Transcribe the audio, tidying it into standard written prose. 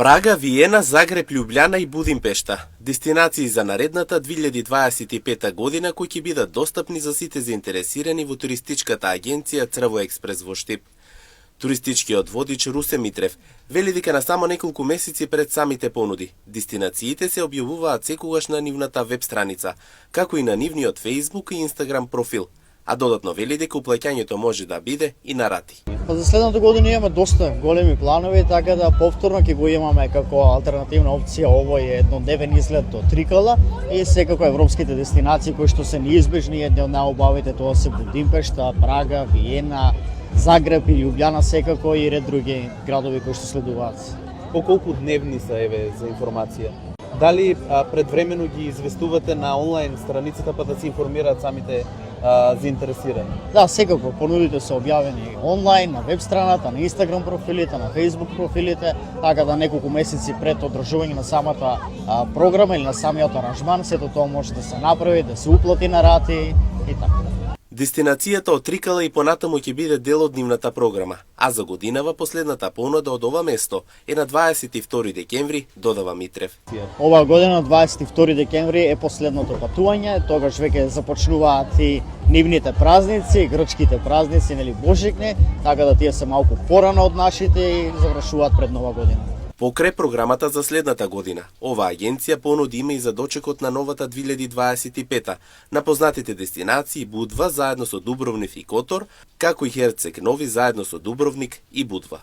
Прага, Виена, Загреб, Љубљана и Будимпешта. Дестинации за наредната 2025 година кои ќе бидат достапни за сите заинтересирани во туристичката агенција Црво Експрес во Штип. Туристичкиот водич Русе Митрев вели дека на само неколку месеци пред самите понуди, дестинациите се објавуваат секогаш на нивната веб страница, како и на нивниот Facebook и Instagram профил, а додатно вели дека уплаќањето може да биде и на рати. За следната година имаме доста големи планови, така да повторно ќе го имаме како алтернативна опција овој еднодневен излет до Трикала и секако европските дестинации кои што се неизбежни, едни од најубавите тоа се Будимпешта, Прага, Виена, Загреб и Љубљана секако и ред други градови кои што следуваат. По колку дневни се за информација? Дали предвремено ги известувате на онлайн страницата па да се информираат самите заинтересирани? Да, секако понудите се објавени онлайн, на веб страната, на Instagram профилите, на Facebook профилите, така да неколку месеци пред одржување на самата програма или на самиот аранжман, сето тоа може да се направи, да се уплати на рати и така. Дестинацијата од Трикала и понатаму ќе биде дел од нивната програма, а за годинава последната понуда од ова место е на 22 декември, додава Митрев. Оваа година 22 декември е последното патување, тогаш веќе започнуваат и нивните празници, грчките празници, нели Божикни, така да тие се малку порано од нашите и завршуваат пред нова година. Покрај програмата за следната година, оваа агенција понуди има и за дочекот на новата 2025 на познатите дестинации Будва заедно со Дубровник и Котор, како и Херцег Нови заедно со Дубровник и Будва.